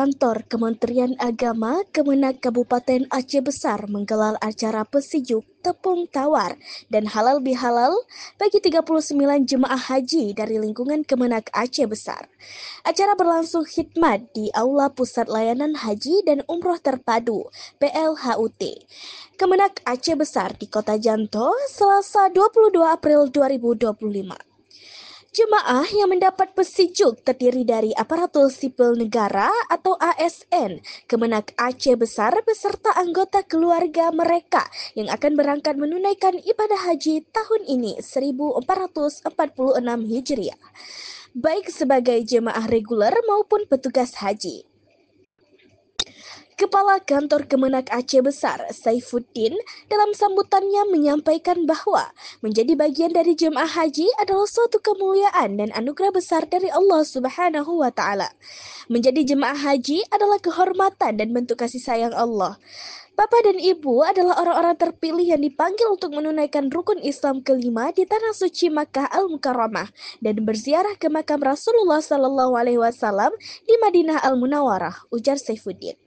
Kantor Kementerian Agama Kemenak Kabupaten Aceh Besar menggelar acara Pesijuk Tepung Tawar dan Halal Bihalal bagi 39 jemaah haji dari lingkungan Kemenak Aceh Besar. Acara berlangsung khidmat di Aula Pusat Layanan Haji dan Umroh Terpadu (PLHUT) Kemenak Aceh Besar di Kota Janto, Selasa 22 April 2025. Jemaah yang mendapat pesijuk terdiri dari aparatur sipil negara atau ASN Kemenak Aceh Besar beserta anggota keluarga mereka yang akan berangkat menunaikan ibadah haji tahun ini 1446 Hijriah, baik sebagai jemaah reguler maupun petugas haji. Kepala Kantor Kemenak Aceh Besar, Saifuddin, dalam sambutannya menyampaikan bahwa menjadi bagian dari jemaah haji adalah suatu kemuliaan dan anugerah besar dari Allah Subhanahu wa Ta'ala. Menjadi jemaah haji adalah kehormatan dan bentuk kasih sayang Allah. Bapak dan Ibu adalah orang-orang terpilih yang dipanggil untuk menunaikan rukun Islam kelima di Tanah Suci Makkah Al-Mukarramah dan berziarah ke makam Rasulullah SAW di Madinah Al-Munawwarah, ujar Saifuddin.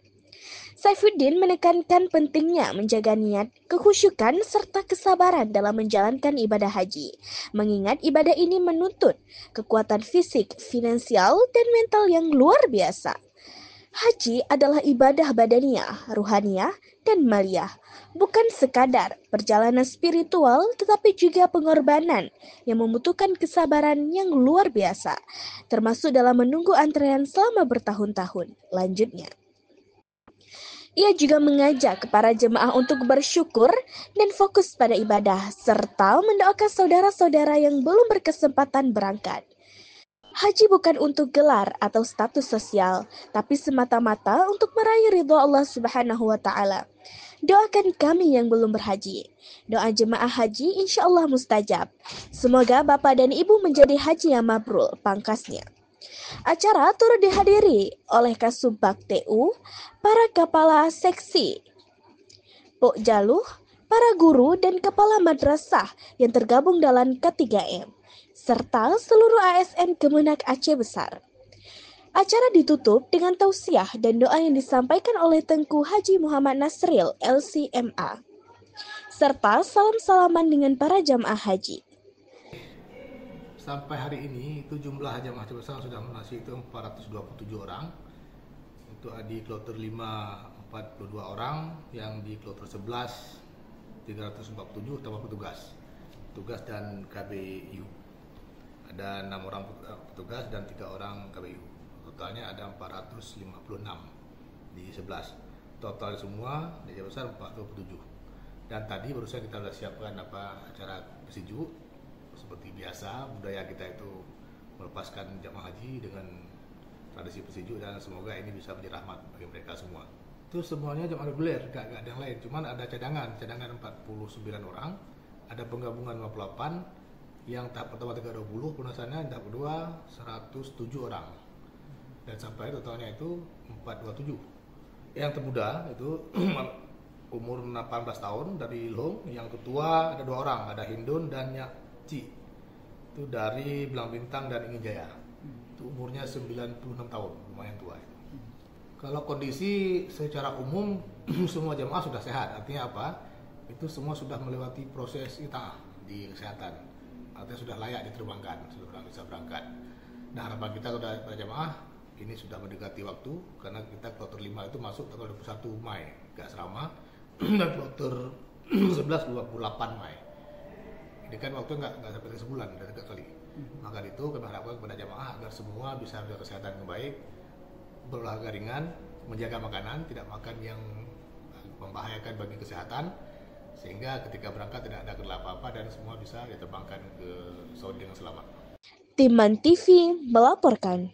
Saifuddin menekankan pentingnya menjaga niat, kekhusyukan, serta kesabaran dalam menjalankan ibadah haji, mengingat ibadah ini menuntut kekuatan fisik, finansial, dan mental yang luar biasa. Haji adalah ibadah badaniah, ruhaniyah, dan maliyah, bukan sekadar perjalanan spiritual tetapi juga pengorbanan yang membutuhkan kesabaran yang luar biasa, termasuk dalam menunggu antrean selama bertahun-tahun. Lanjutnya, ia juga mengajak para jemaah untuk bersyukur dan fokus pada ibadah, serta mendoakan saudara-saudara yang belum berkesempatan berangkat. Haji bukan untuk gelar atau status sosial, tapi semata-mata untuk meraih ridho Allah Subhanahu wa Ta'ala. Doakan kami yang belum berhaji. Doa jemaah haji insya Allah mustajab. Semoga Bapak dan Ibu menjadi haji yang mabrur, pangkasnya. Acara turut dihadiri oleh Kasubag TU, para kepala seksi, Pokjaluh, para guru dan kepala madrasah yang tergabung dalam K3M, serta seluruh ASN Kemenak Aceh Besar. Acara ditutup dengan tausiah dan doa yang disampaikan oleh Tengku Haji Muhammad Nasril, LCMA, serta salam-salaman dengan para jamaah haji. Sampai hari ini itu jumlah jamaah Aceh Besar sudah melunasi itu 427 orang. Untuk di kloter 5 42 orang, yang di kloter 11 347 tambah petugas dan KBU. Ada 6 orang petugas dan 3 orang KBU. Totalnya ada 456 di 11. Total semua di Aceh Besar 427. Dan tadi barusan kita sudah siapkan acara pesijuk. Seperti biasa, budaya kita itu melepaskan jamaah haji dengan tradisi pesijuk, dan semoga ini bisa menjadi rahmat bagi mereka semua. Itu semuanya jamaah reguler, gak ada yang lain, cuman ada cadangan 49 orang, ada penggabungan 58, yang tahap pertama 320, pelunasannya tahap kedua 107 orang, dan sampai totalnya itu 427. Yang termuda itu umur 18 tahun dari Long, yang ketua ada 2 orang, ada Hindun dan Ci, itu dari Belang Bintang dan Ingin Jaya. Itu umurnya 96 tahun, lumayan tua. Kalau kondisi secara umum semua jemaah sudah sehat. Artinya apa? Itu semua sudah melewati proses ita'ah di kesehatan. Artinya sudah layak diterbangkan, sudah bisa berangkat. Nah, harapan kita kepada jemaah ini sudah mendekati waktu, karena kita kloter 5 itu masuk tanggal 21 Mei ke asrama dan kloter 11 28 Mei. Ini kan waktu nggak sampai sebulan, udah dekat kali. Maka itu kami harapkan kepada jamaah agar semua bisa menjaga kesehatan yang baik, berolahraga ringan, menjaga makanan, tidak makan yang membahayakan bagi kesehatan, sehingga ketika berangkat tidak ada kendala apa-apa dan semua bisa diterbangkan ke Saudi dengan selamat. Timan TV melaporkan.